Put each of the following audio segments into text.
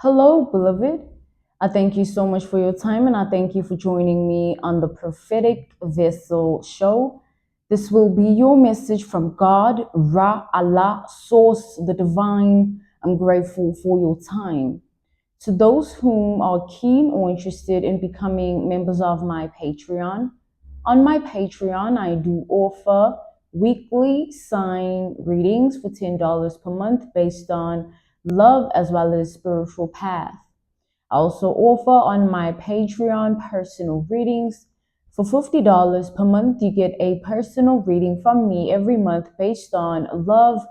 Hello, beloved. I thank you so much for your time and I thank you for joining me on the Prophetic Vessel Show. This will be your message from God, Ra, Allah, Source, the Divine. I'm grateful for your time. To those whom are keen or interested in becoming members of my Patreon, on my Patreon, I do offer weekly sign readings for $10 per month based on love as well as spiritual path. I also offer on my Patreon personal readings. For $50 per month, you get a personal reading from me every month based on love,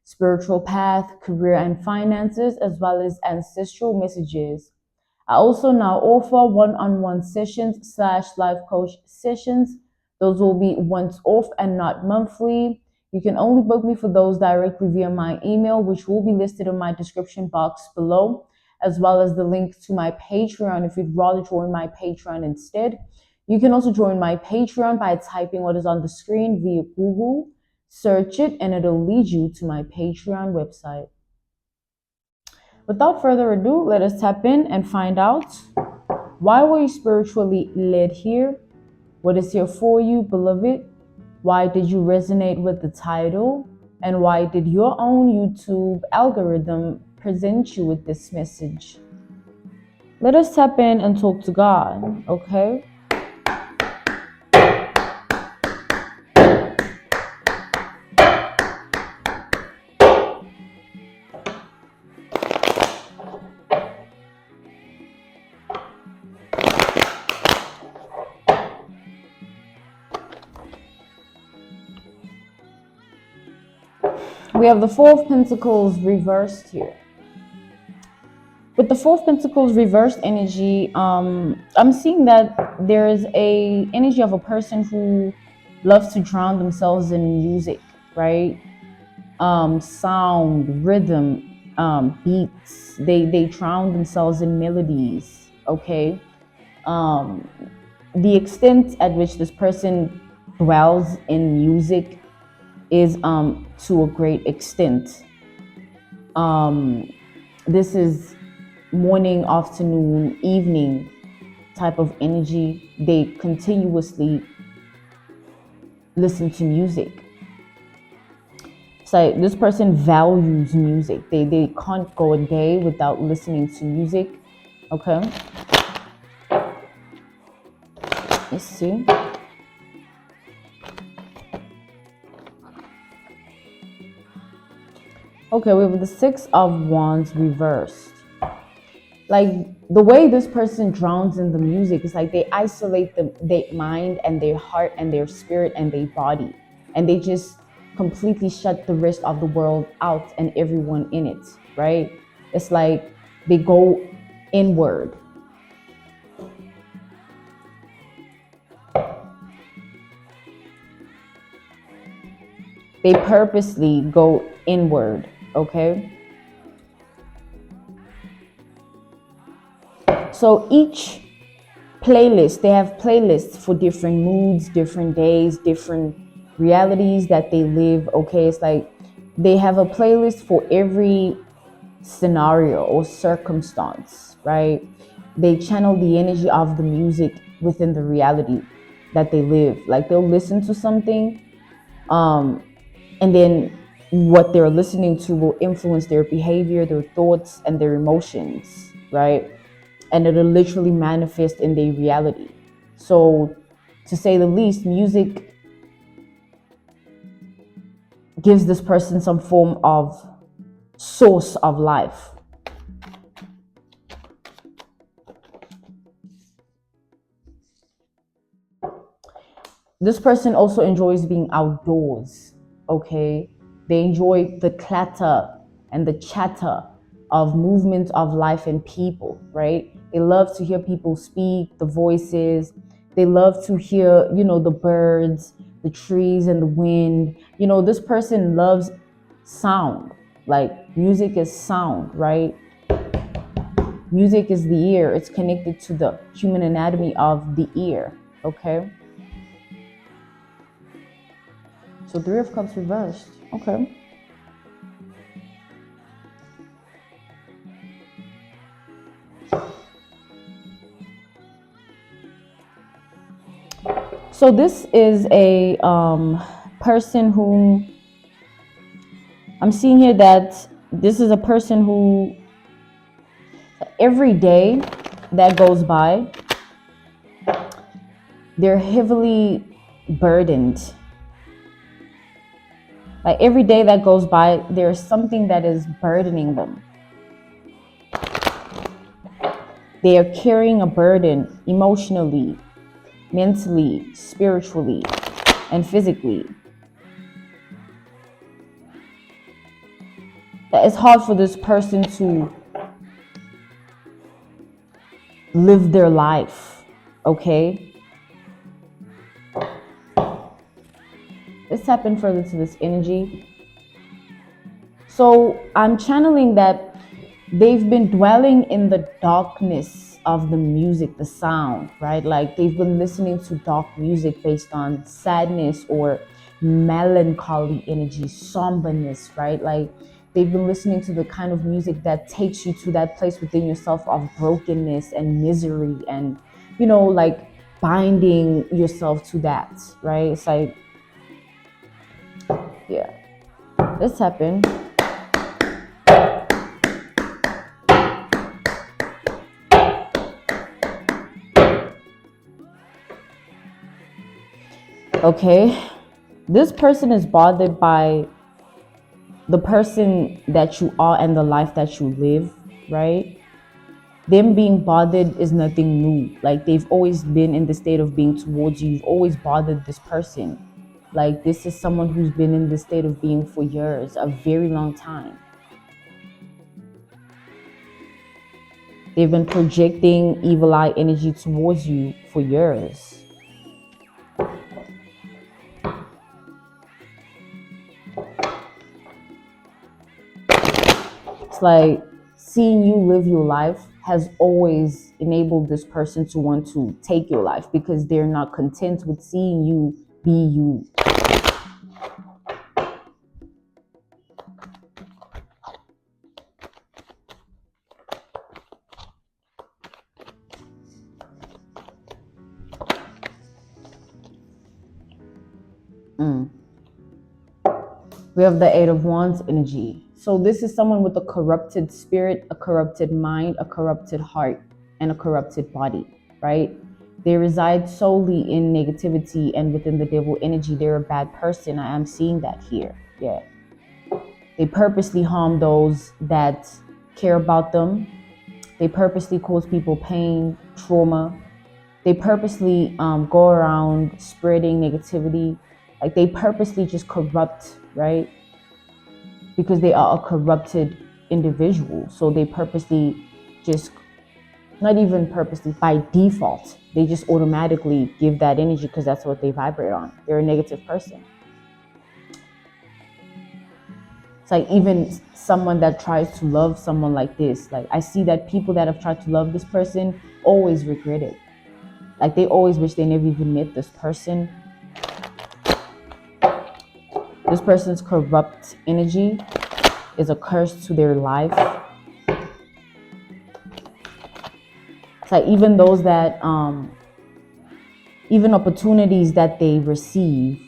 spiritual path, career and finances, as well as ancestral messages. I also now offer one-on-one sessions / life coach sessions. Those will be once off and not monthly. You can only book me for those directly via my email, which will be listed in my description box below, as well as the link to my Patreon if you'd rather join my Patreon instead. You can also join my Patreon by typing what is on the screen via Google, search it, and it'll lead you to my Patreon website. Without further ado, let us tap in and find out, why were you spiritually led here? What is here for you, beloved? Why did you resonate with the title? And why did your own YouTube algorithm present you with this message? Let us tap in and talk to God, okay? We have the Four of Pentacles reversed here. With the Four of Pentacles reversed energy, I'm seeing that there is a energy of a person who loves to drown themselves in music, right? Sound, rhythm, beats. They drown themselves in melodies. Okay. The extent at which this person dwells in music is to a great extent. This is morning, afternoon, evening type of energy. They continuously listen to music. It's like this person values music. They can't go a day without listening to music. Okay. Let's see. Okay, we have the Six of Wands reversed. Like the way this person drowns in the music is like they isolate their mind and their heart and their spirit and their body, and they just completely shut the rest of the world out and everyone in it, right? It's like they go inward. They purposely go inward, okay? So each playlist, they have playlists for different moods, different days, different realities that they live, okay? It's like they have a playlist for every scenario or circumstance, right? They channel the energy of the music within the reality that they live. Like they'll listen to something, and then what they're listening to will influence their behavior, their thoughts, and their emotions, right? And it'll literally manifest in their reality. So, to say the least, music gives this person some form of source of life. This person also enjoys being outdoors, okay? They enjoy the clatter and the chatter of movement of life and people, right? They love to hear people speak, the voices. They love to hear, the birds, the trees and the wind. This person loves sound. Like music is sound, right? Music is the ear. It's connected to the human anatomy of the ear, okay? So Three of Cups reversed. Okay. So this is a person who I'm seeing here, that this is a person who every day that goes by, they're heavily burdened. Like every day that goes by, there's something that is burdening them. They are carrying a burden emotionally, mentally, spiritually, and physically. That it's hard for this person to live their life, okay? Let's tap in further to this energy. So I'm channeling that they've been dwelling in the darkness of the music, the sound, right? Like they've been listening to dark music based on sadness or melancholy energy, somberness, right? Like they've been listening to the kind of music that takes you to that place within yourself of brokenness and misery and, you know, like binding yourself to that, right? It's like, yeah, let's tap in. Okay, this person is bothered by the person that you are and the life that you live, right? Them being bothered is nothing new. Like they've always been in the state of being towards you. You've always bothered this person. Like this is someone who's been in the state of being for years, a very long time. They've been projecting evil eye energy towards you for years. It's like seeing you live your life has always enabled this person to want to take your life because they're not content with seeing you be you. We have the Eight of Wands energy. So this is someone with a corrupted spirit, a corrupted mind, a corrupted heart, and a corrupted body, right? They reside solely in negativity and within the devil energy. They're a bad person. I am seeing that here. Yeah. They purposely harm those that care about them. They purposely cause people pain, trauma. They purposely go around spreading negativity. Like they purposely just corrupt, right? Because they are a corrupted individual. So they purposely just, not even purposely, by default, they just automatically give that energy because that's what they vibrate on. They're a negative person. It's like even someone that tries to love someone like this, like I see that people that have tried to love this person always regret it. Like they always wish they never even met this person. This person's corrupt energy is a curse to their life. It's like even those that, even opportunities that they receive,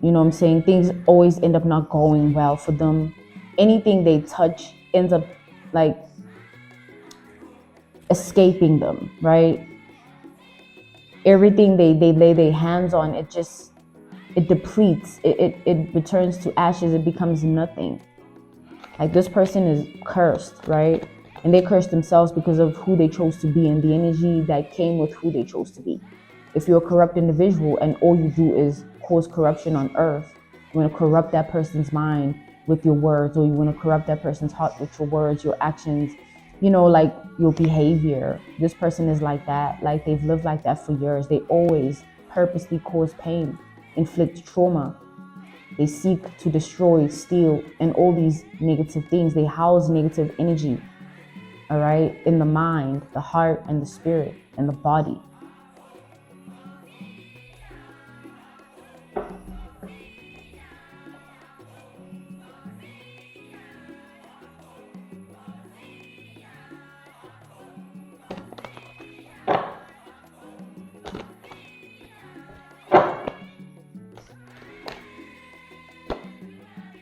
you know what I'm saying? Things always end up not going well for them. Anything they touch ends up like escaping them, right? Everything they lay their hands on, it depletes. It returns to ashes. It becomes nothing. Like this person is cursed, right? And they cursed themselves because of who they chose to be and the energy that came with who they chose to be. If you're a corrupt individual and all you do is cause corruption on earth, you want to corrupt that person's mind with your words, or you want to corrupt that person's heart with your words, your actions, you know, like your behavior. This person is like that. Like they've lived like that for years. They always purposely cause pain, inflict trauma. They seek to destroy, steal, and all these negative things. They house negative energy, all right, in the mind, the heart, and the spirit, and the body.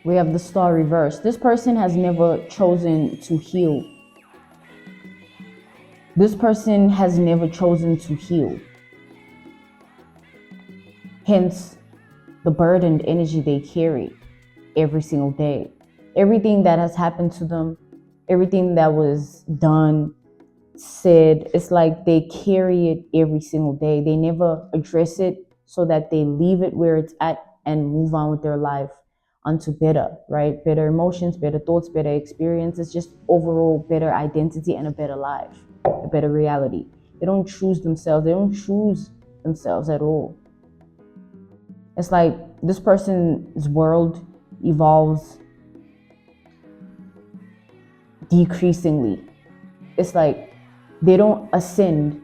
We have the star reversed. This person has never chosen to heal. This person has never chosen to heal. Hence, the burdened energy they carry every single day. Everything that has happened to them, everything that was done, said, it's like they carry it every single day. They never address it so that they leave it where it's at and move on with their life onto better, right? Better emotions, better thoughts, better experiences, just overall better identity and a better life, a better reality. They don't choose themselves. They don't choose themselves at all. It's like this person's world evolves decreasingly. It's like they don't ascend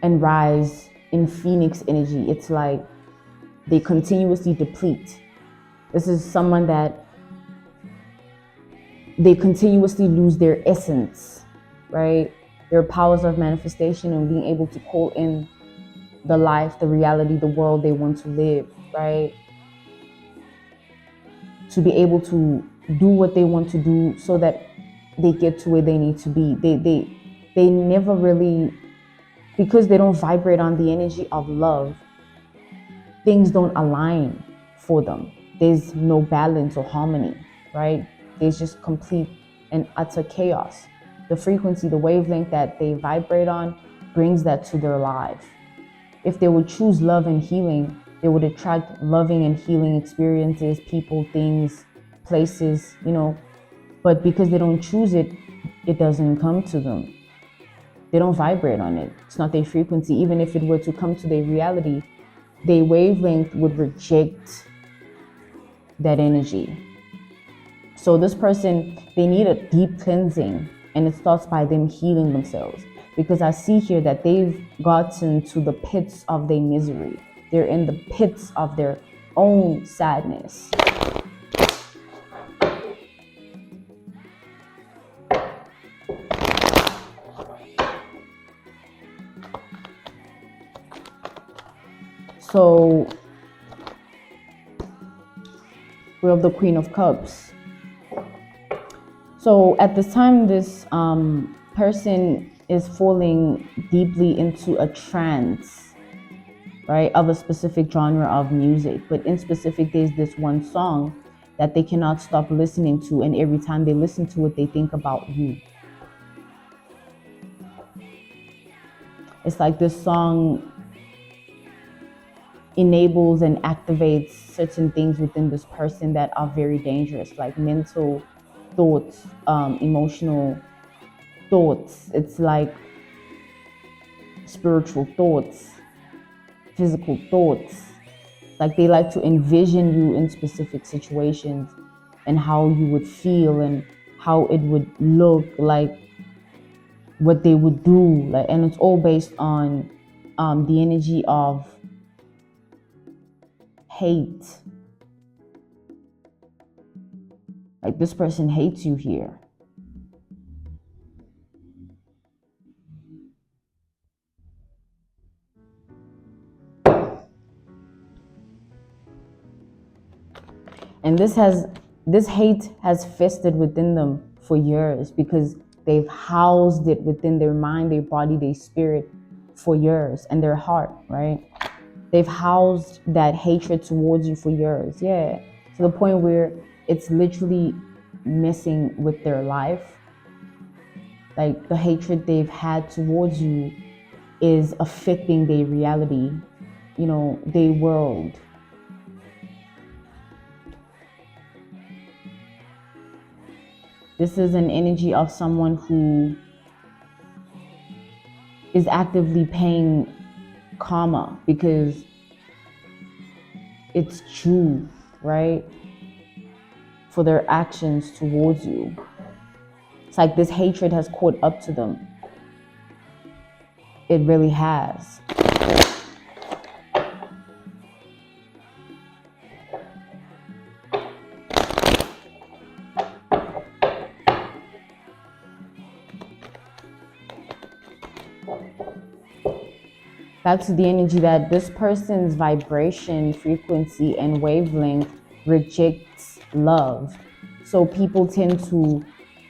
and rise in phoenix energy. It's like they continuously deplete. This is someone that they continuously lose their essence, right? Their powers of manifestation and being able to call in the life, the reality, the world they want to live, right? To be able to do what they want to do so that they get to where they need to be. They never really, because they don't vibrate on the energy of love, things don't align for them. There's no balance or harmony, right? There's just complete and utter chaos. The frequency, the wavelength that they vibrate on brings that to their life. If they would choose love and healing, they would attract loving and healing experiences, people, things, places, but because they don't choose it, it doesn't come to them. They don't vibrate on it. It's not their frequency. Even if it were to come to their reality, their wavelength would reject that energy. So this person, they need a deep cleansing, and it starts by them healing themselves. Because I see here that they've gotten to the pits of their misery. They're in the pits of their own sadness. So we have the Queen of Cups. So at this time, this person is falling deeply into a trance, right, of a specific genre of music. But in specific, there's this one song that they cannot stop listening to, and every time they listen to it, they think about you. It's like this song enables and activates certain things within this person that are very dangerous, like mental thoughts, emotional thoughts. It's like spiritual thoughts, physical thoughts. Like they like to envision you in specific situations and how you would feel and how it would look, like what they would do, like, and it's all based on the energy of hate. Like this person hates you here. And this hate has festered within them for years because they've housed it within their mind, their body, their spirit for years, and their heart, right? They've housed that hatred towards you for years, yeah, to the point where it's literally messing with their life. Like the hatred they've had towards you is affecting their reality, their world. This is an energy of someone who is actively paying karma because it's true, right? For their actions towards you. It's like this hatred has caught up to them. It really has. Back to the energy that this person's vibration, frequency, and wavelength rejects loved. So people tend to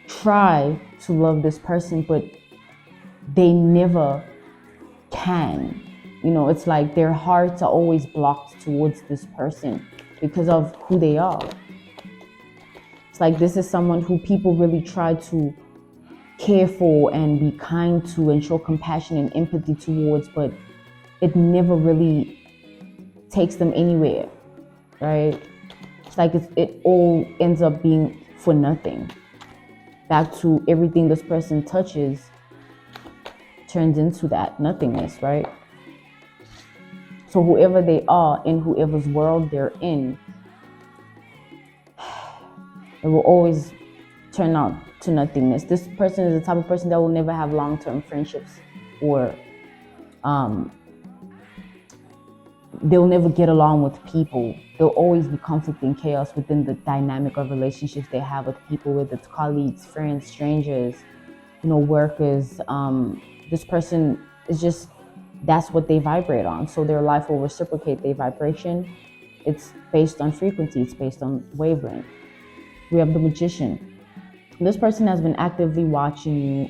try to love this person, but they never can. It's like their hearts are always blocked towards this person because of who they are. It's like this is someone who people really try to care for and be kind to and show compassion and empathy towards, but it never really takes them anywhere, right? It's like it all ends up being for nothing. Back to everything this person touches turns into that nothingness, right? So whoever they are in whoever's world they're in, it will always turn out to nothingness. This person is the type of person that will never have long-term friendships, or they'll never get along with people. There'll always be conflict and chaos within the dynamic of relationships they have with people, whether it's colleagues, friends, strangers, workers. This person is just, that's what they vibrate on. So their life will reciprocate their vibration. It's based on frequency. It's based on wavelength. We have the Magician. This person has been actively watching you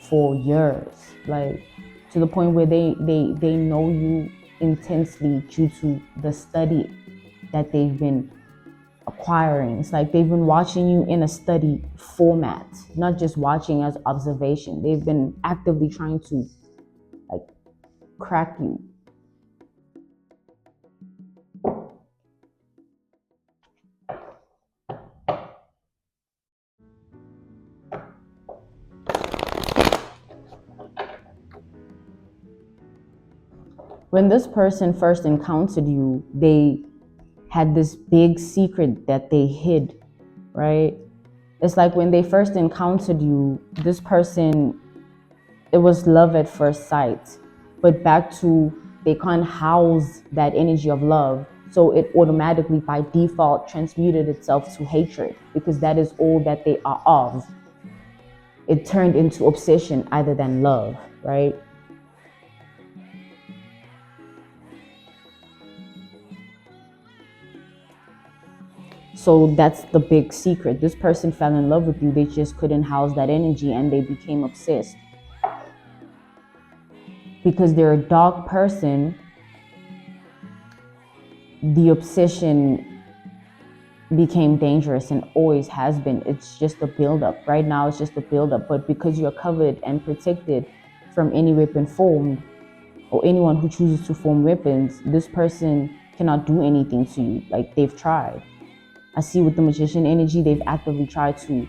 for years, like to the point where they know you intensely due to the study that they've been acquiring. It's like they've been watching you in a study format, not just watching as observation. They've been actively trying to like crack you. When this person first encountered you, they had this big secret that they hid, right? It's like when they first encountered you, this person, it was love at first sight, but back to, they can't house that energy of love. So it automatically by default transmuted itself to hatred because that is all that they are of. It turned into obsession other than love, right? So that's the big secret. This person fell in love with you. They just couldn't house that energy and they became obsessed. Because they're a dark person, the obsession became dangerous and always has been. It's just a buildup. Right now it's just a buildup. But because you're covered and protected from any weapon formed or anyone who chooses to form weapons, this person cannot do anything to you. Like they've tried. I see with the Magician energy, they've actively tried to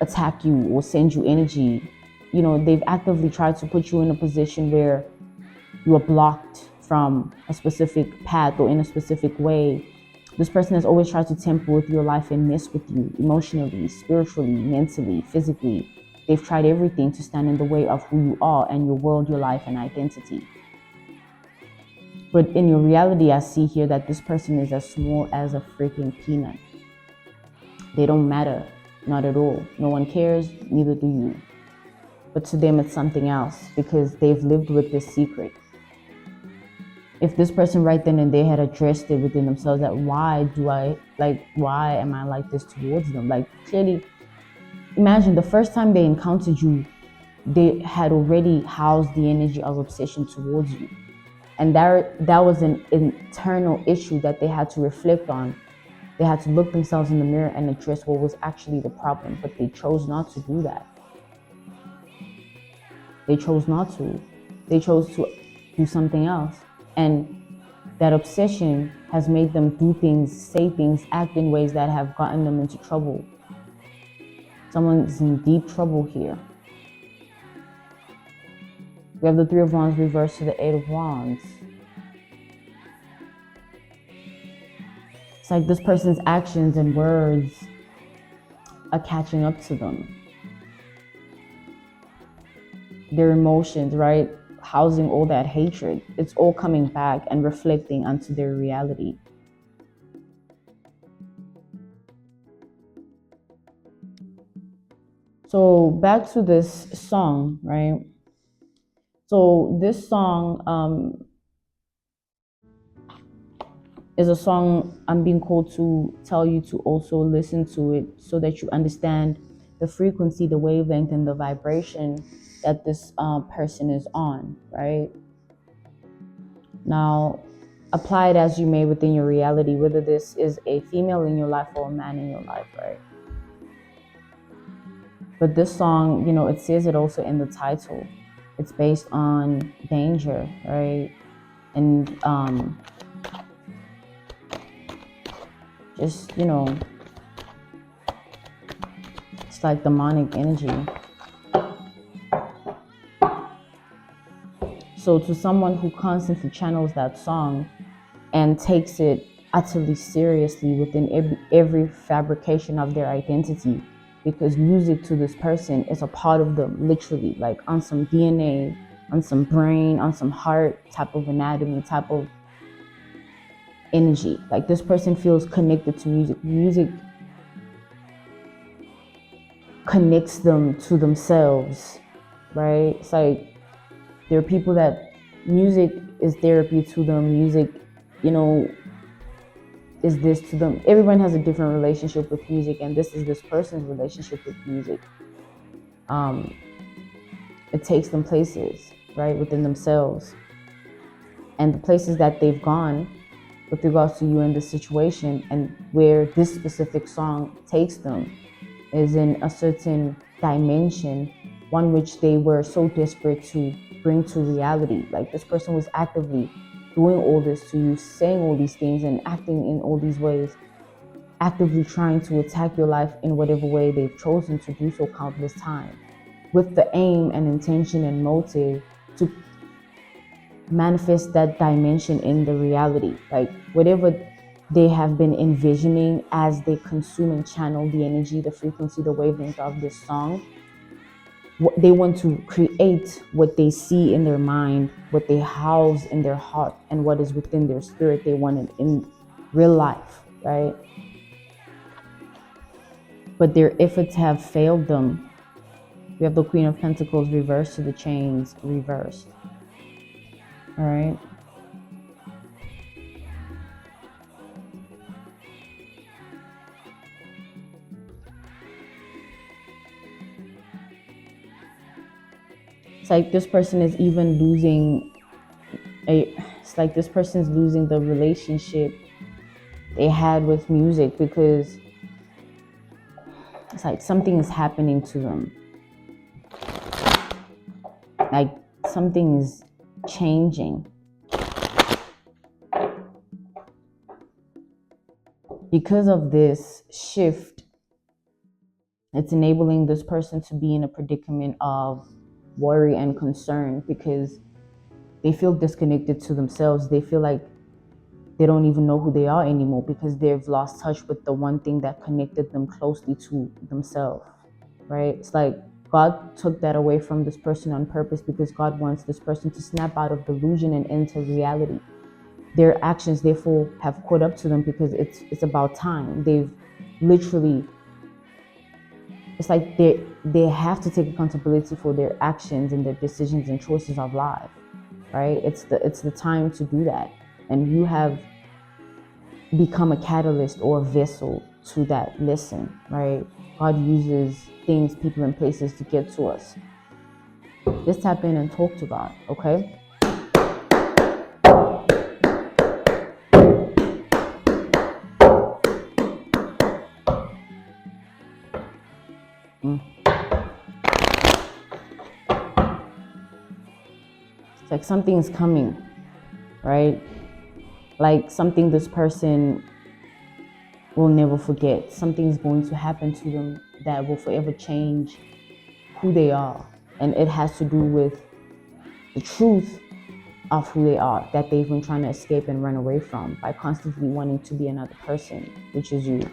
attack you or send you energy. They've actively tried to put you in a position where you are blocked from a specific path or in a specific way. This person has always tried to tamper with your life and mess with you emotionally, spiritually, mentally, physically. They've tried everything to stand in the way of who you are and your world, your life, and identity. But in your reality, I see here that this person is as small as a freaking peanut. They don't matter, not at all. No one cares, neither do you. But to them, it's something else because they've lived with this secret. If this person right then and there had addressed it within themselves, that why am I like this towards them? Like clearly, imagine the first time they encountered you, they had already housed the energy of obsession towards you. And that was an internal issue that they had to reflect on. They had to look themselves in the mirror and address what was actually the problem, but they chose not to do that. They chose not to. They chose to do something else. And that obsession has made them do things, say things, act in ways that have gotten them into trouble. Someone's in deep trouble here. We have the Three of Wands reversed to the Eight of Wands. It's like this person's actions and words are catching up to them. Their emotions, right? Housing all that hatred. It's all coming back and reflecting onto their reality. So back to this song, right? So this song, is a song I'm being called to tell you to also listen to it so that you understand the frequency, the wavelength, and the vibration that this person is on, right? Now, apply it as you may within your reality, whether this is a female in your life or a man in your life, right? But this song, it says it also in the title. It's based on danger, right? And just, it's like demonic energy. So to someone who constantly channels that song and takes it utterly seriously within every fabrication of their identity, because music to this person is a part of them, literally, like on some DNA, on some brain, on some heart type of anatomy, type of energy. Like this person feels connected to music. Music connects them to themselves, right? It's like there are people that music is therapy to them. Music, is this to them. Everyone has a different relationship with music, and this is this person's relationship with music. It takes them places, right, within themselves. And the places that they've gone with regards to you in this situation, and where this specific song takes them, is in a certain dimension, one which they were so desperate to bring to reality. Like this person was actively doing all this to you, saying all these things and acting in all these ways, actively trying to attack your life in whatever way they've chosen to do so countless times, with the aim and intention and motive to manifest that dimension in the reality. Like whatever they have been envisioning as they consume and channel the energy, the frequency, the wavelength of this song, they want to create what they see in their mind, what they house in their heart, and what is within their spirit they want it in real life, right? But their efforts have failed them. We have the Queen of Pentacles reversed to the Chains reversed. All right. It's like this person is even losing it's like this person's losing the relationship they had with music, because it's like something is happening to them. Like something is changing. Because of this shift, it's enabling this person to be in a predicament of worry and concern, because they feel disconnected to themselves. They feel like they don't even know who they are anymore, because they've lost touch with the one thing that connected them closely to themselves, right? It's like God took that away from this person on purpose, because God wants this person to snap out of delusion and enter reality. Their actions therefore have caught up to them, because it's about time. They've literally, it's like they have to take accountability for their actions and their decisions and choices of life, right? It's the time to do that. And you have become a catalyst or a vessel to that lesson, right? God uses things, people, and places to get to us. Let's tap in and talk to God, okay? It's like something's coming, right? Like something this person will never forget. Something's going to happen to them that will forever change who they are. And it has to do with the truth of who they are, that they've been trying to escape and run away from by constantly wanting to be another person, which is you.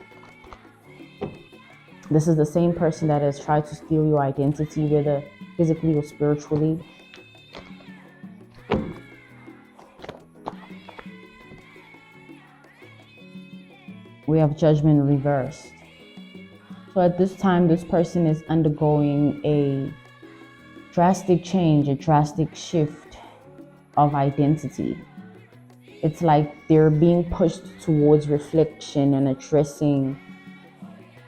This is the same person that has tried to steal your identity, whether physically or spiritually. We have Judgment reversed. So at this time, this person is undergoing a drastic change, a drastic shift of identity. it's like they're being pushed towards reflection and addressing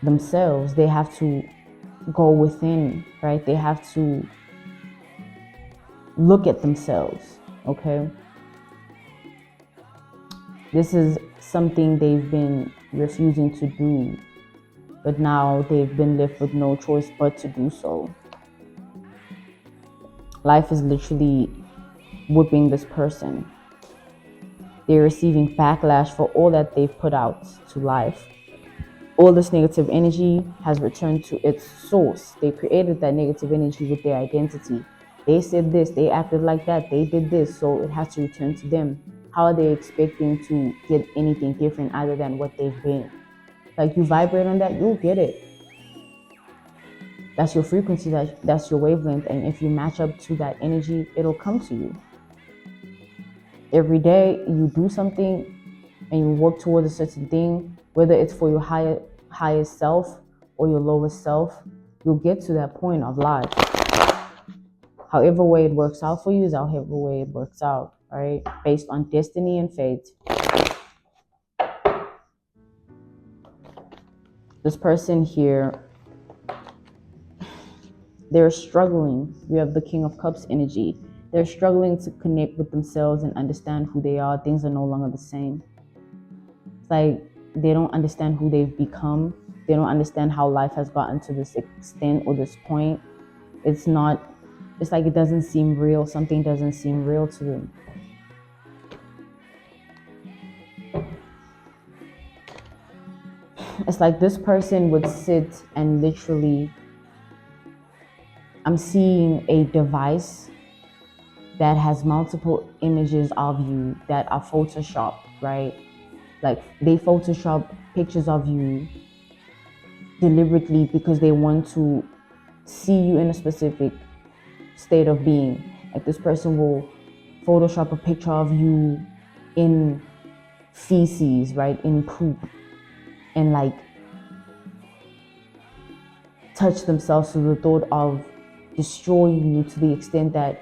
themselves. They have to go within, right? They have to look at themselves, okay? This is something they've been refusing to do, but now they've been left with no choice but to do so. Life is literally whipping this person. They're receiving backlash for all that they've put out to life. All this negative energy has returned to its source. They created that negative energy with their identity. They said this, they acted like that, they did this, so it has to return to them. How are they expecting to get anything different other than what they've been? Like, you vibrate on that, you'll get it. That's your frequency, that's your wavelength. And if you match up to that energy, it'll come to you. Every day you do something and you work towards a certain thing, whether it's for your highest self or your lowest self, you'll get to that point of life. However way it works out for you is however way it works out, right? Based on destiny and fate. This person here, they're struggling. We have the King of Cups energy. They're struggling to connect with themselves and understand who they are. Things are no longer the same. It's like they don't understand who they've become. They don't understand how life has gotten to this extent or this point. It's like it doesn't seem real. Something doesn't seem real to them. It's like this person would sit and literally, I'm seeing a device that has multiple images of you that are photoshopped, right? Like they Photoshop pictures of you deliberately because they want to see you in a specific state of being. Like this person will Photoshop a picture of you in feces, right? In poop, and like touch themselves to the thought of destroying you to the extent that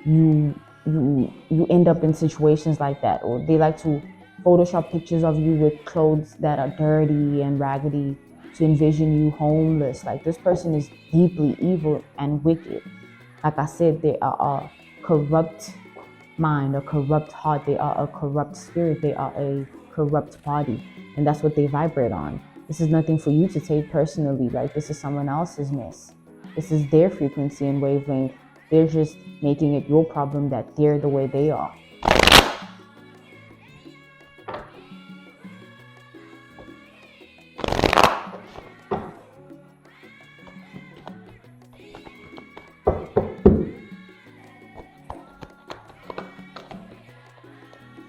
you end up in situations like that. Or they like to Photoshop pictures of you with clothes that are dirty and raggedy to envision you homeless. Like this person is deeply evil and wicked. Like I said, they are a corrupt mind, a corrupt heart. They are a corrupt spirit. They are a corrupt body. And that's what they vibrate on. This is nothing for you to take personally, right? This is someone else's mess. This is their frequency and wavelength. They're just making it your problem that they're the way they are.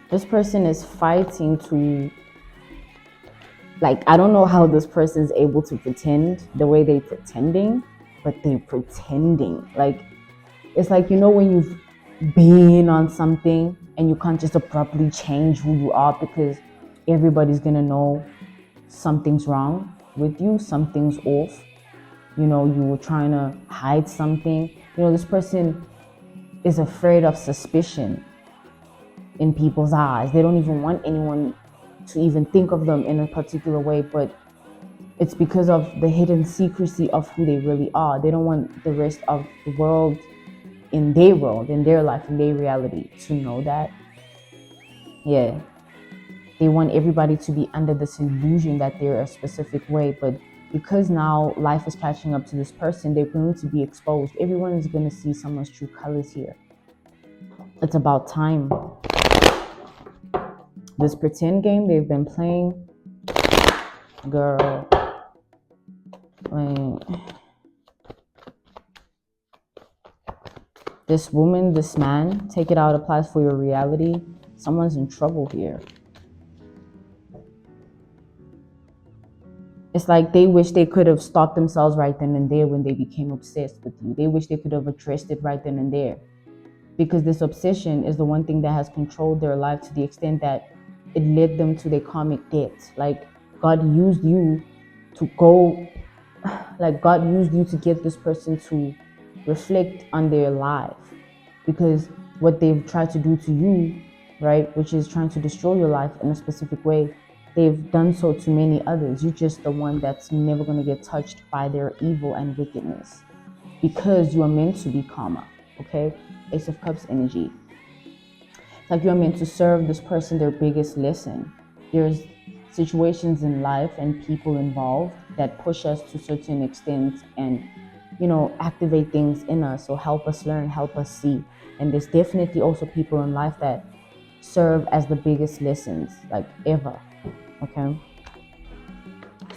This person is fighting to, like, I don't know how this person is able to pretend the way they're pretending, but they're pretending. Like, it's like, you know, when you've been on something and you can't just abruptly change who you are because everybody's gonna know something's wrong with you, something's off. You know, you were trying to hide something. You know, this person is afraid of suspicion in people's eyes. They don't even want anyone to even think of them in a particular way, but it's because of the hidden secrecy of who they really are. They don't want the rest of the world, in their life, in their reality, to know that. Yeah. They want everybody to be under this illusion that they're a specific way, but because now life is catching up to this person, they're going to be exposed. Everyone is going to see someone's true colors here. It's about time. This pretend game they've been playing, girl, this woman, this man, take it out, applies for your reality. Someone's in trouble here. It's like they wish they could have stopped themselves right then and there when they became obsessed with you. They wish they could have addressed it right then and there. Because this obsession is the one thing that has controlled their life to the extent that it led them to their karmic debt. Like God used you to get this person to reflect on their life. Because what they've tried to do to you right? Which is trying to destroy your life in a specific way. They've done so to many others. You're just the one that's never going to get touched by their evil and wickedness, because you are meant to be karma, okay? Ace of Cups energy. It's like you're meant to serve this person their biggest lesson. There's situations in life and people involved that push us to certain extents and, activate things in us, or help us learn, help us see. And there's definitely also people in life that serve as the biggest lessons, like ever, okay?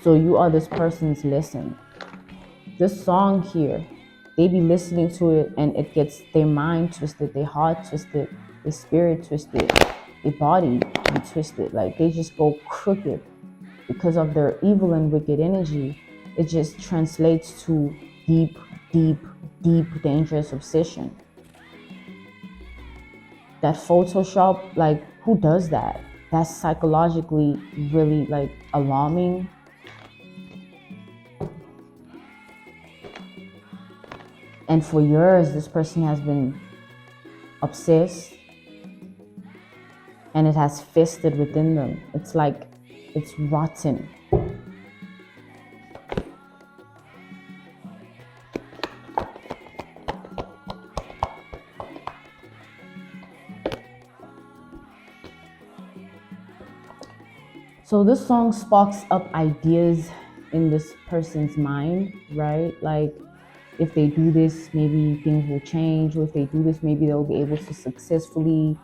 So you are this person's lesson. This song here, they be listening to it and it gets their mind twisted, their heart twisted, their spirit twisted, their body be twisted. Like they just go crooked because of their evil and wicked energy. It just translates to deep, deep, deep, dangerous obsession. That Photoshop, like who does that? That's psychologically really like alarming. And for years, this person has been obsessed and it has festered within them. It's like it's rotten. So this song sparks up ideas in this person's mind, right? Like if they do this, maybe things will change, or if they do this, maybe they'll be able to successfully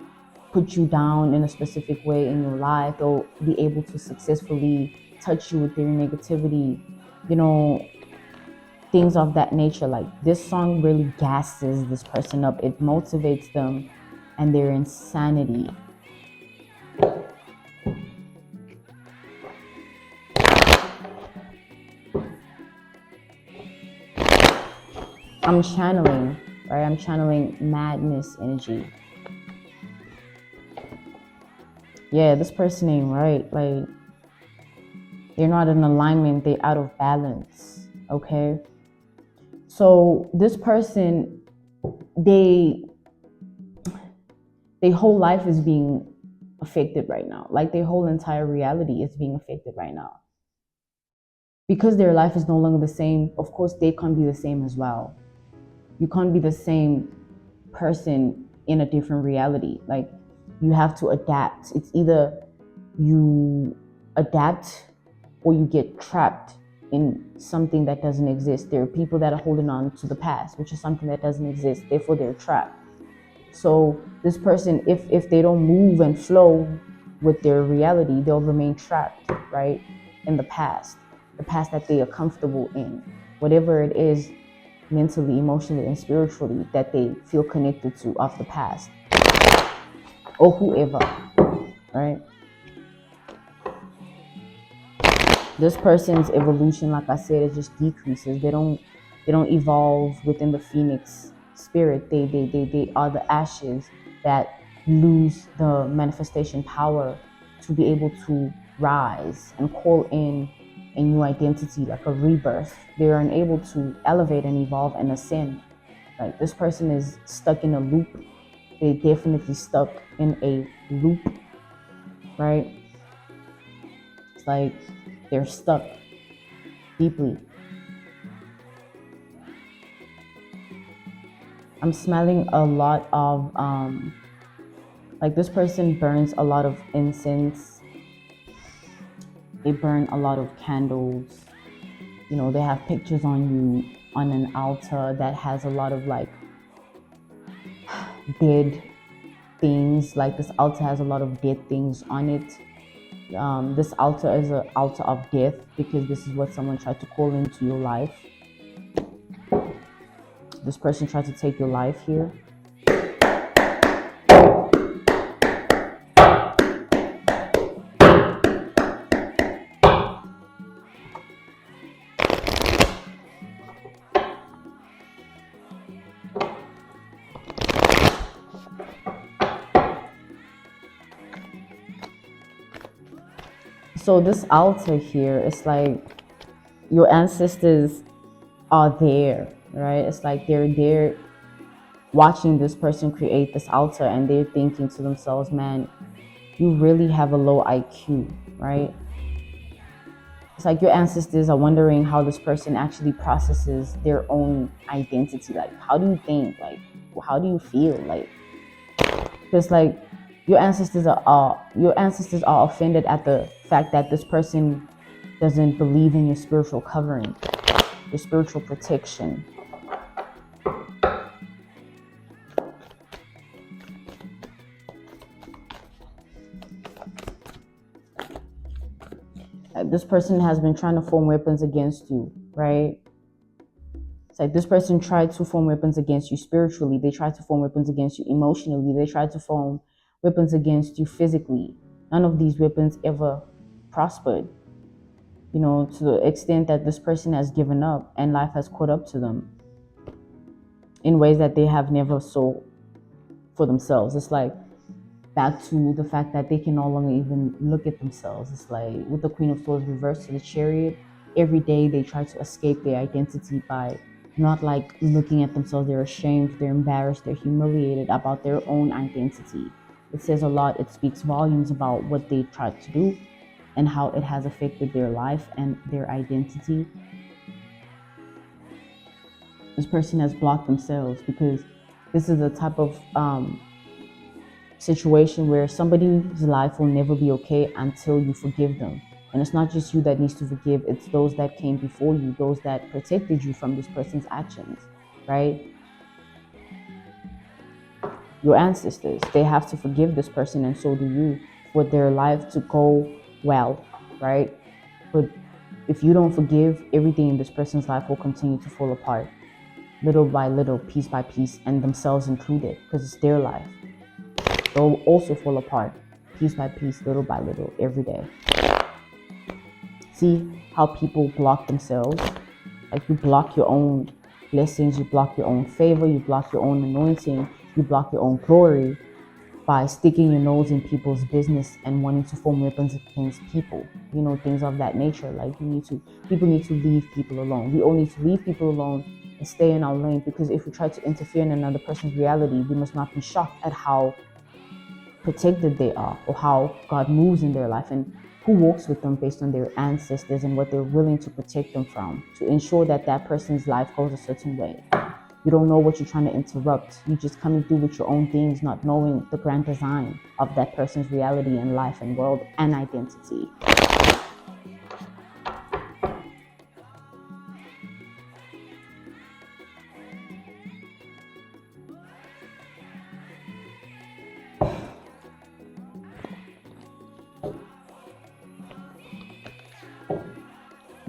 put you down in a specific way in your life. They'll be able to successfully touch you with their negativity, things of that nature. Like this song really gasses this person up. It motivates them and their insanity. I'm channeling, right? I'm channeling madness energy. Yeah, this person ain't right. Like, they're not in alignment. They're out of balance, okay? So this person, their whole life is being affected right now. Like their whole entire reality is being affected right now. Because their life is no longer the same, of course, they can't be the same as well. You can't be the same person in a different reality. Like you have to adapt. It's either you adapt or you get trapped in something that doesn't exist. There are people that are holding on to the past, which is something that doesn't exist. Therefore, they're trapped. So this person, if they don't move and flow with their reality, they'll remain trapped, right, in the past that they are comfortable in, whatever it is, mentally, emotionally, and spiritually, that they feel connected to of the past, or whoever, right? This person's evolution, like I said, it just decreases. They don't evolve within the phoenix spirit. They are the ashes that lose the manifestation power to be able to rise and call in a new identity, like a rebirth. They are unable to elevate and evolve and ascend. Like this person is stuck in a loop. They're definitely stuck in a loop, right? It's like they're stuck deeply. I'm smelling a lot of, like this person burns a lot of incense. They burn a lot of candles. They have pictures on you on an altar that has a lot of like dead things. Like this altar has a lot of dead things on it. This altar is an altar of death, because this is what someone tried to call into your life. This person tried to take your life here. So this altar here, it's like your ancestors are there, right? It's like they're there watching this person create this altar, and they're thinking to themselves, man, you really have a low IQ, right? It's like your ancestors are wondering how this person actually processes their own identity. Like, how do you think? Like, how do you feel? Like, because like your ancestors are offended at the fact that this person doesn't believe in your spiritual covering, your spiritual protection. This person has been trying to form weapons against you, right? It's like this person tried to form weapons against you spiritually. They tried to form weapons against you emotionally. They tried to form weapons against you physically. None of these weapons ever prospered, you know, to the extent that this person has given up and life has caught up to them in ways that they have never saw for themselves. It's like back to the fact that they can no longer even look at themselves. It's like with the Queen of Swords reversed to the Chariot, every day they try to escape their identity by not like looking at themselves. They're ashamed, they're embarrassed, they're humiliated about their own identity. It says a lot. It speaks volumes about what they tried to do and how it has affected their life and their identity. This person has blocked themselves because this is the type of situation where somebody's life will never be okay until you forgive them. And it's not just you that needs to forgive, it's those that came before you, those that protected you from this person's actions, right? Your ancestors, they have to forgive this person, and so do you, for their life to go well, right? But if you don't forgive, everything in this person's life will continue to fall apart, little by little, piece by piece, and themselves included, because it's their life. They'll also fall apart, piece by piece, little by little, every day. See how people block themselves? Like, you block your own blessings, you block your own favor, you block your own anointing, you block your own glory by sticking your nose in people's business and wanting to form weapons against people. You know, things of that nature. Like, people need to leave people alone. We all need to leave people alone and stay in our lane, because if we try to interfere in another person's reality, we must not be shocked at how protected they are, or how God moves in their life and who walks with them based on their ancestors and what they're willing to protect them from, to ensure that that person's life goes a certain way. You don't know what you're trying to interrupt. You just coming through with your own things, not knowing the grand design of that person's reality and life and world and identity.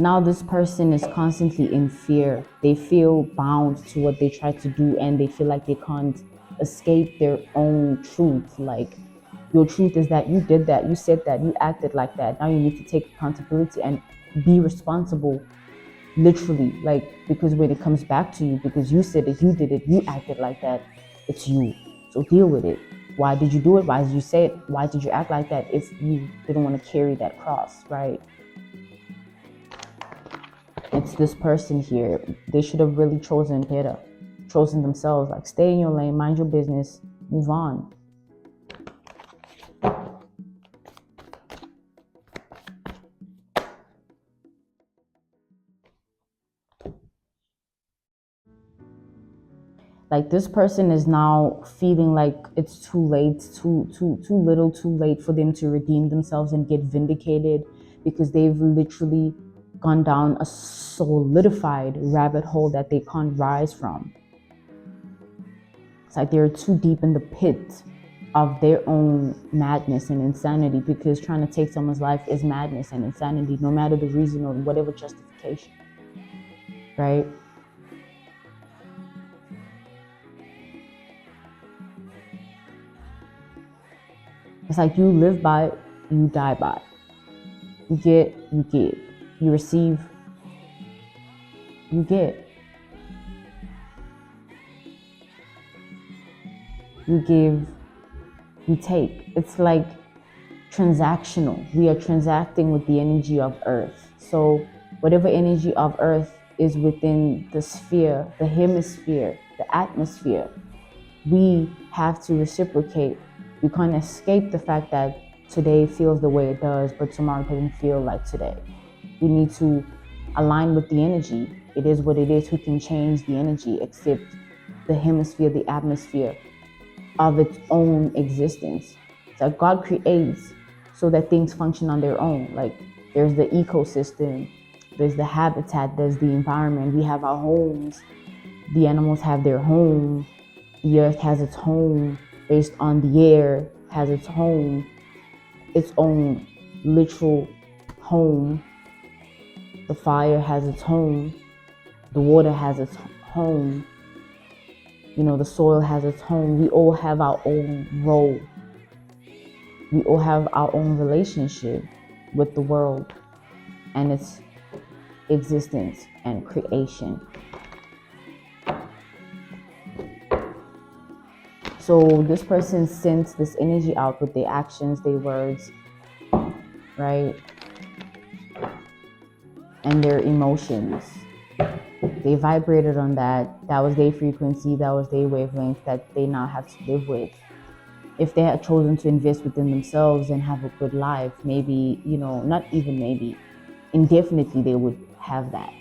Now this person is constantly in fear. They feel bound to what they try to do, and they feel like they can't escape their own truth. Like, your truth is that you did that, you said that, you acted like that. Now you need to take accountability and be responsible, literally. Like, because when it comes back to you, because you said it, you did it, you acted like that, it's you. So deal with it. Why did you do it? Why did you say it? Why did you act like that if you didn't want to carry that cross, right? It's this person here. They should have really chosen better, chosen themselves. Like, stay in your lane, mind your business, move on. Like, this person is now feeling like it's too late, too little, too late for them to redeem themselves and get vindicated, because they've literally gone down a solidified rabbit hole that they can't rise from. It's like they're too deep in the pit of their own madness and insanity, because trying to take someone's life is madness and insanity, no matter the reason or whatever justification, right? It's like, you live by, you die by. You get, you give. You receive, you get. You give, you take. It's like transactional. We are transacting with the energy of Earth. So whatever energy of Earth is within the sphere, the hemisphere, the atmosphere, we have to reciprocate. We can't escape the fact that today feels the way it does, but tomorrow doesn't feel like today. We need to align with the energy. It is what it is. Who can change the energy except the hemisphere, the atmosphere of its own existence? It's like God creates so that things function on their own. Like there's the ecosystem, there's the habitat, there's the environment. We have our homes. The animals have their home. The earth has its home based on the air, has its home, its own literal home. The fire has its home. The water has its home. The soil has its home. We all have our own role. We all have our own relationship with the world and its existence and creation. So this person sends this energy out with their actions, their words, right? And their emotions. They vibrated on that. That was their frequency. That was their wavelength that they now have to live with. If they had chosen to invest within themselves and have a good life, maybe, not even maybe, indefinitely they would have that.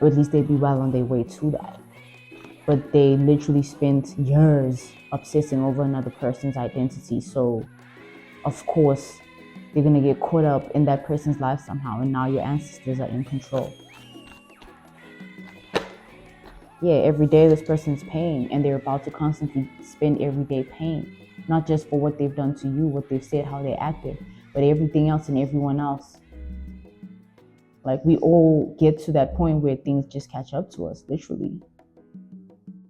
Or at least they'd be well on their way to that. But they literally spent years obsessing over another person's identity. So, of course, they're going to get caught up in that person's life somehow. And now your ancestors are in control. Yeah, every day this person's paying, and they're about to constantly spend everyday pain. Not just for what they've done to you, what they've said, how they acted, but everything else and everyone else. Like we all get to that point where things just catch up to us, literally.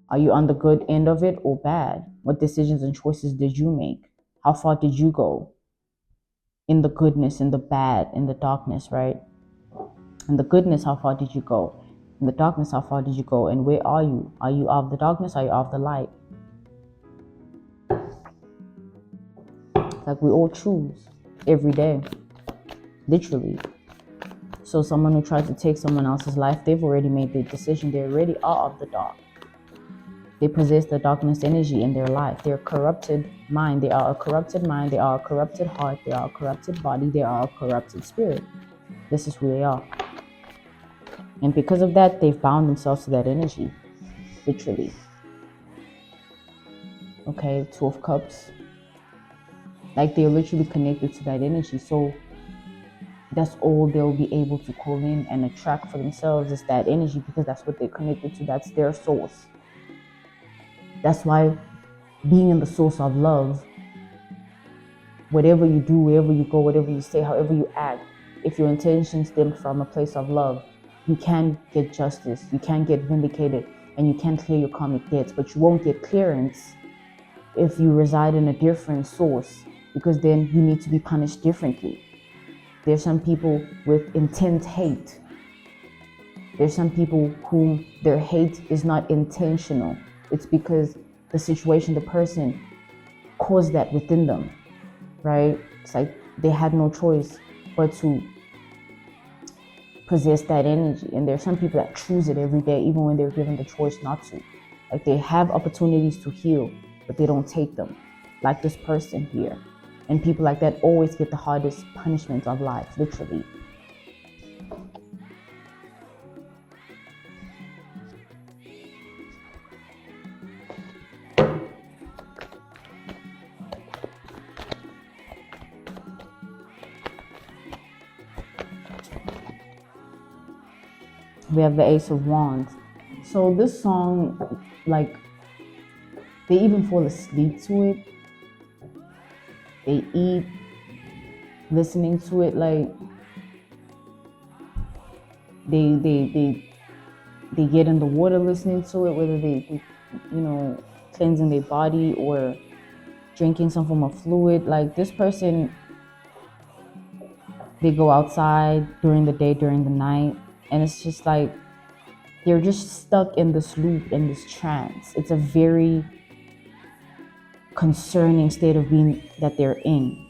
Are you on the good end of it or bad? What decisions and choices did you make? How far did you go? In the goodness, in the bad, in the darkness, right? In the goodness, how far did you go? In the darkness, how far did you go? And where are you? Are you of the darkness? Are you of the light? Like we all choose every day, literally. So someone who tries to take someone else's life, they've already made their decision. They already are of the dark. They possess the darkness energy in their life. They're a corrupted mind. They are a corrupted mind. They are a corrupted heart. They are a corrupted body. They are a corrupted spirit. This is who they are. And because of that, they've bound themselves to that energy, literally. Okay, Two of Cups. Like they're literally connected to that energy. So that's all they'll be able to call in and attract for themselves is that energy, because that's what they're connected to. That's their source. That's why being in the source of love, whatever you do, wherever you go, whatever you say, however you act, if your intentions stem from a place of love, you can get justice, you can get vindicated, and you can clear your karmic debts, but you won't get clearance if you reside in a different source, because then you need to be punished differently. There's some people with intense hate. There's some people whom their hate is not intentional. It's because the situation, the person caused that within them, right? It's like they had no choice but to possess that energy. And there's some people that choose it every day, even when they're given the choice not to. Like they have opportunities to heal, but they don't take them. Like this person here. And people like that always get the hardest punishment of life, literally. We have the Ace of Wands. So this song, like, they even fall asleep to it. They eat listening to it. Like they get in the water listening to it, whether they cleansing their body or drinking some form of fluid. Like this person, they go outside during the day, during the night, and it's just like they're just stuck in this loop, in this trance. It's a very concerning state of being that they're in.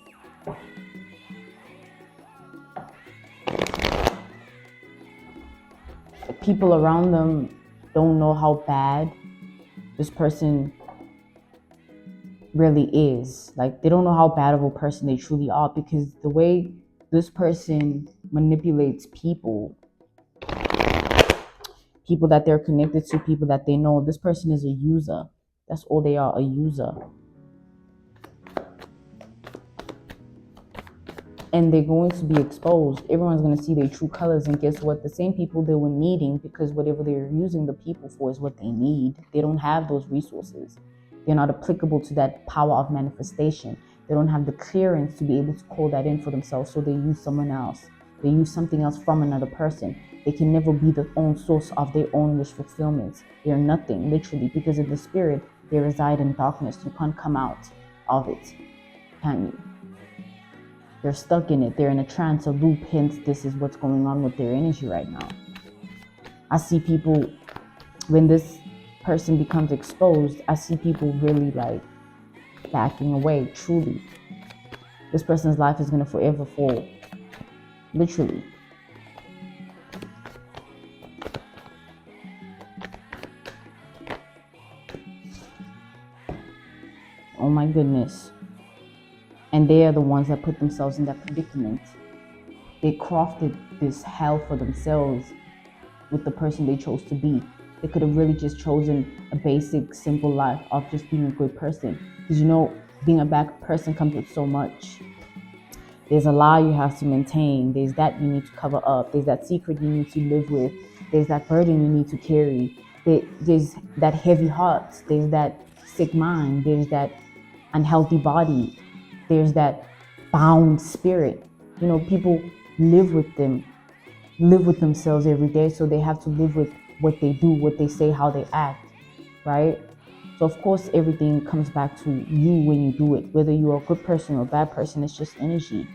People around them don't know how bad this person really is. Like, they don't know how bad of a person they truly are, because the way this person manipulates people that they're connected to, people that they know, this person is a user. That's all they are, a user. And they're going to be exposed. Everyone's going to see their true colors. And guess what? The same people they were needing, because whatever they're using the people for is what they need. They don't have those resources. They're not applicable to that power of manifestation. They don't have the clearance to be able to call that in for themselves. So they use someone else. They use something else from another person. They can never be the own source of their own wish fulfillments. They're nothing, literally, because in the spirit, they reside in darkness. You can't come out of it, can you? They're stuck in it. They're in a trance, a loop. Hence, this is what's going on with their energy right now. I see people, when this person becomes exposed, I see people really like backing away, truly. This person's life is going to forever fall. Literally. Oh my goodness. And they are the ones that put themselves in that predicament. They crafted this hell for themselves with the person they chose to be. They could have really just chosen a basic, simple life of just being a good person. Because you know, being a bad person comes with so much. There's a lie you have to maintain. There's that you need to cover up. There's that secret you need to live with. There's that burden you need to carry. There's that heavy heart. There's that sick mind. There's that unhealthy body. There's that bound spirit. You know, people live with themselves every day, so they have to live with what they do, what they say, how they act, right? So of course everything comes back to you when you do it, whether you're a good person or a bad person. It's just energy.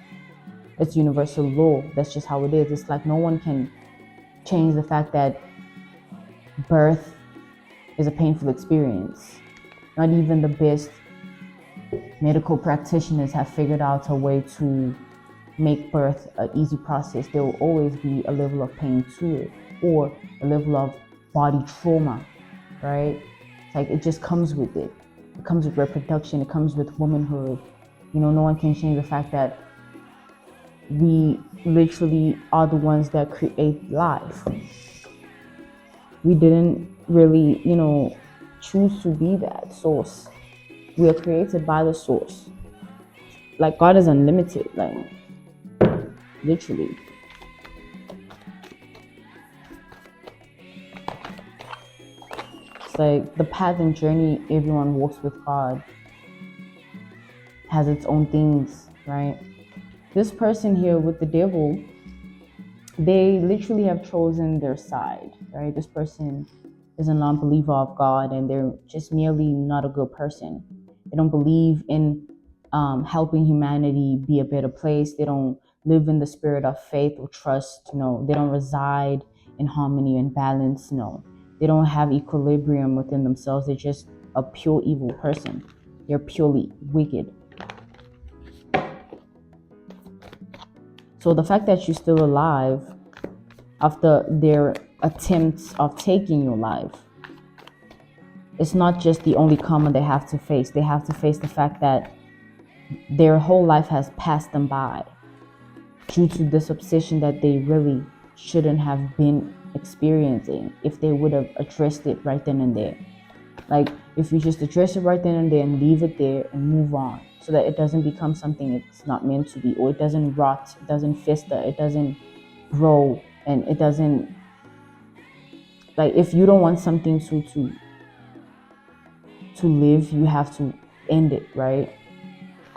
It's universal law. That's just how it is. It's like no one can change the fact that birth is a painful experience. Not even the best medical practitioners have figured out a way to make birth an easy process. There will always be a level of pain to it, or a level of body trauma, right? It's like it just comes with it. It comes with reproduction. It comes with womanhood. You know, no one can change the fact that we literally are the ones that create life. We didn't really, choose to be that source. We are created by the source. Like, God is unlimited, like, literally. It's like the path and journey everyone walks with God has its own things, right? This person here with the devil, they literally have chosen their side, right? This person is a non-believer of God, and they're just merely not a good person. They don't believe in helping humanity be a better place. They don't live in the spirit of faith or trust. No, they don't reside in harmony and balance. No, they don't have equilibrium within themselves. They're just a pure evil person. They're purely wicked. So the fact that you're still alive after their attempts of taking your life, it's not just the only karma they have to face. They have to face the fact that their whole life has passed them by due to this obsession that they really shouldn't have been experiencing if they would have addressed it right then and there. Like, if you just address it right then and there and leave it there and move on, so that it doesn't become something it's not meant to be, or it doesn't rot, it doesn't fester, it doesn't grow, and it doesn't, like, if you don't want something to live, you have to end it, right?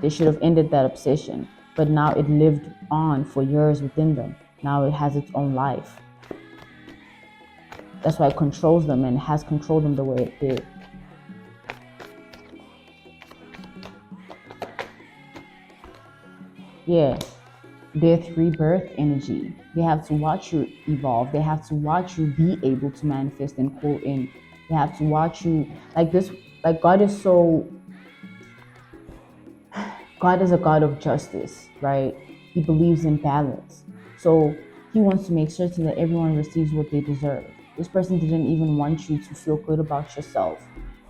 They should have ended that obsession, but now it lived on for years within them. Now it has its own life. That's why it controls them, and has controlled them the way it did. Yeah, death, rebirth energy. They have to watch you evolve. They have to watch you be able to manifest and call in. They have to watch you like this. Like, God is a God of justice, right? He believes in balance. So he wants to make certain that everyone receives what they deserve. This person didn't even want you to feel good about yourself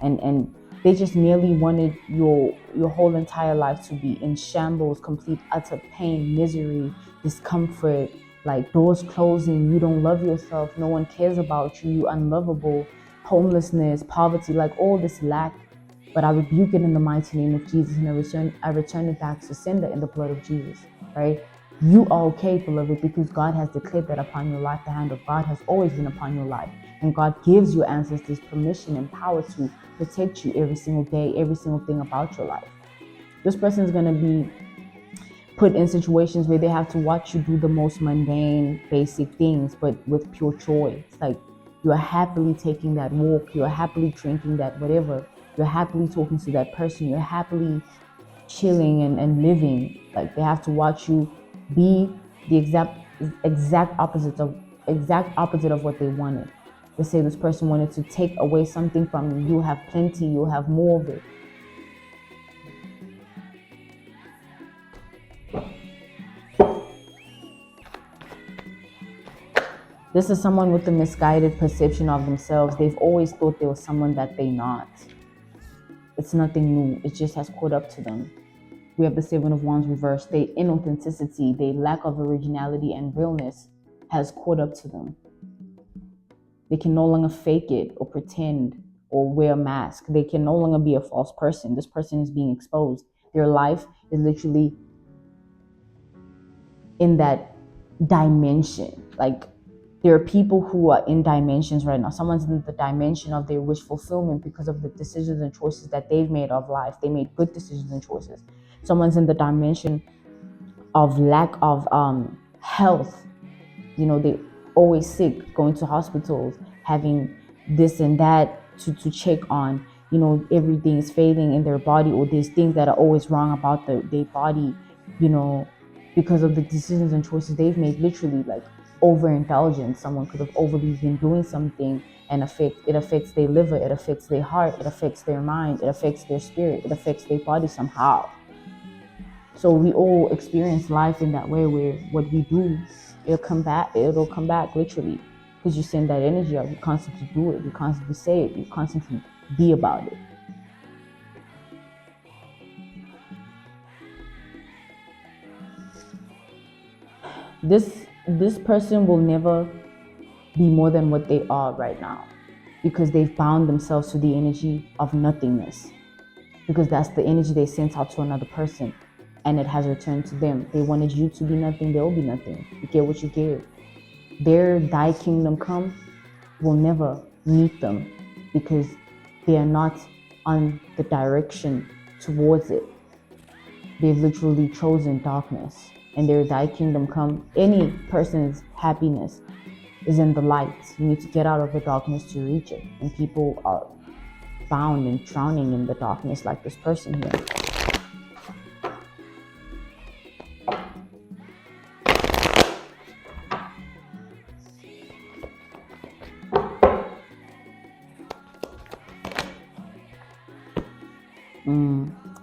and They just merely wanted your whole entire life to be in shambles, complete utter pain, misery, discomfort, like doors closing, you don't love yourself, no one cares about you, you're unlovable, homelessness, poverty, like all this lack. But I rebuke it in the mighty name of Jesus, and I return it back to sender in the blood of Jesus, right? You are okay, beloved, because God has declared that upon your life. The hand of God has always been upon your life. And God gives your ancestors permission and power to protect you every single day, every single thing about your life. This person is going to be put in situations where they have to watch you do the most mundane, basic things, but with pure joy. It's like you're happily taking that walk, you're happily drinking that whatever, you're happily talking to that person, you're happily chilling and living. Like they have to watch you be the exact opposite of what they wanted. They say this person wanted to take away something from you. You'll have plenty, you'll have more of it. This is someone with a misguided perception of themselves. They've always thought they were someone that they're not. It's nothing new. It just has caught up to them. We have the Seven of Wands reversed. Their inauthenticity, their lack of originality and realness has caught up to them. They can no longer fake it or pretend or wear a mask. They can no longer be a false person. This person is being exposed. Their life is literally in that dimension. Like there are people who are in dimensions right now. Someone's in the dimension of their wish fulfillment because of the decisions and choices that they've made of life. They made good decisions and choices. Someone's in the dimension of lack of health. You know, they always sick, going to hospitals, having this and that to check on. You know, everything is failing in their body, or there's things that are always wrong about their body, you know, because of the decisions and choices they've made. Literally, like overindulgence. Someone could have overly been doing something and it affects their liver, it affects their heart, it affects their mind, it affects their spirit, it affects their body somehow. So we all experience life in that way, where what we do, it'll come back literally, because you send that energy out. You constantly do it, you constantly say it, you constantly be about it. This person will never be more than what they are right now, because they've bound themselves to the energy of nothingness, because that's the energy they sent out to another person, and it has returned to them. They wanted you to be nothing, they'll be nothing. You get what you give. Their thy kingdom come will never meet them, because they are not on the direction towards it. They've literally chosen darkness, and their thy kingdom come. Any person's happiness is in the light. You need to get out of the darkness to reach it, and people are bound and drowning in the darkness, like this person here.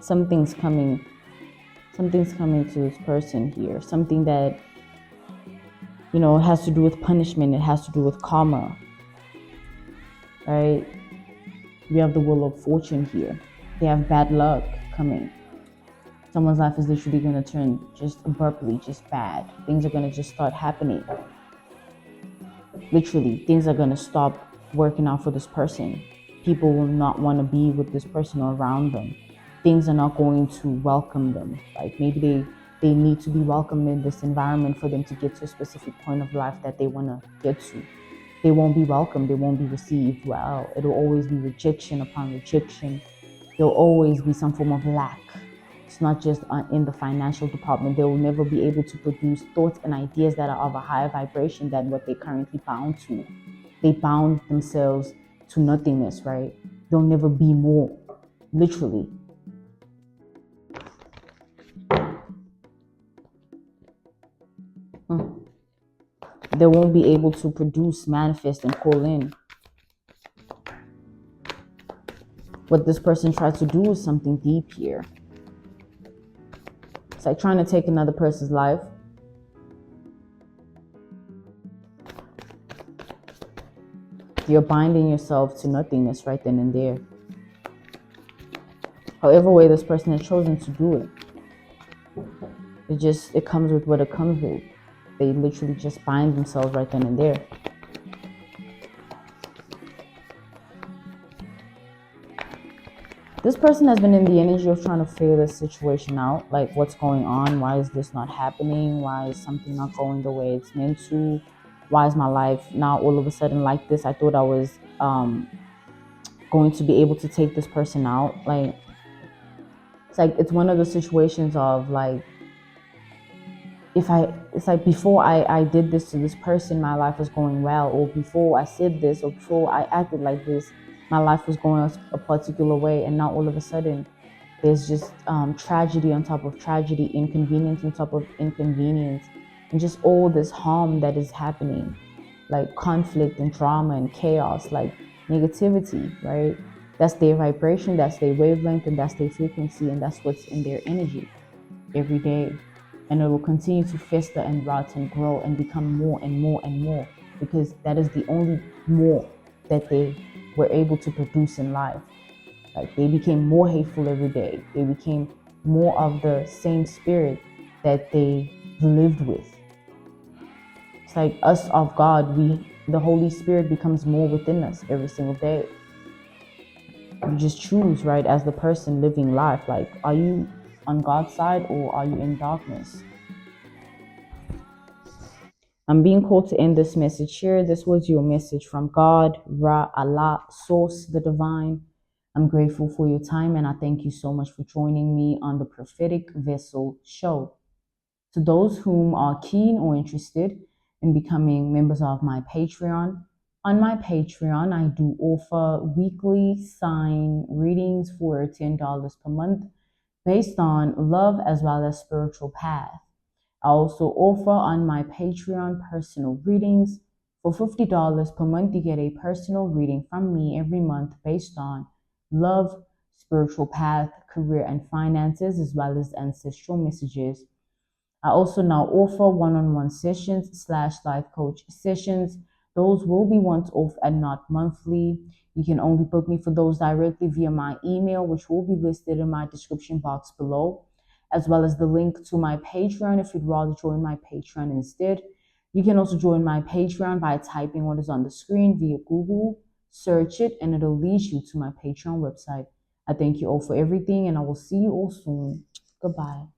Something's coming to this person here. Something that, you know, has to do with punishment. It has to do with karma, right? We have the Wheel of Fortune here. They have bad luck coming. Someone's life is literally going to turn just abruptly, just bad. Things are going to just start happening. Literally, things are going to stop working out for this person. People will not want to be with this person or around them. Things are not going to welcome them. Like maybe they need to be welcomed in this environment for them to get to a specific point of life that they want to get to. They won't be welcomed. They won't be received well. It'll always be rejection upon rejection. There'll always be some form of lack. It's not just in the financial department. They will never be able to produce thoughts and ideas that are of a higher vibration than what they're currently bound to. They bound themselves to nothingness, right? They'll never be more, literally. They won't be able to produce, manifest, and call in. What this person tries to do is something deep here. It's like trying to take another person's life. You're binding yourself to nothingness right then and there. However way this person has chosen to do it. It comes with what it comes with. They literally just bind themselves right then and there. This person has been in the energy of trying to figure this situation out. Like, what's going on? Why is this not happening? Why is something not going the way it's meant to? Why is my life now all of a sudden like this? I thought I was going to be able to take this person out. Like, it's one of the situations of like, it's like before I did this to this person, my life was going well, or before I said this, or before I acted like this, my life was going a particular way, and now all of a sudden there's just tragedy on top of tragedy, inconvenience on top of inconvenience, and just all this harm that is happening, like conflict and drama and chaos, like negativity, right? That's their vibration, that's their wavelength, and that's their frequency, and that's what's in their energy every day. And it will continue to fester and rot and grow and become more and more and more, because that is the only more that they were able to produce in life. Like, they became more hateful every day. They became more of the same spirit that they lived with. It's like us of God, the Holy Spirit becomes more within us every single day. You just choose, right, as the person living life. Like, are you on God's side or are you in darkness? I'm being called to end this message here. This was your message from God, Ra, Allah, Source, the Divine. I'm grateful for your time, and I thank you so much for joining me on the Prophetic Vessel Show. To those whom are keen or interested in becoming members of my Patreon, on my Patreon, I do offer weekly sign readings for $10 per month based on love as well as spiritual path. I also offer on my Patreon personal readings. For $50 per month, you get a personal reading from me every month based on love, spiritual path, career and finances, as well as ancestral messages. I also now offer one-on-one sessions / life coach sessions. Those will be once off and not monthly. You can only book me for those directly via my email, which will be listed in my description box below, as well as the link to my Patreon if you'd rather join my Patreon instead. You can also join my Patreon by typing what is on the screen via Google, search it, and it'll lead you to my Patreon website. I thank you all for everything, and I will see you all soon. Goodbye.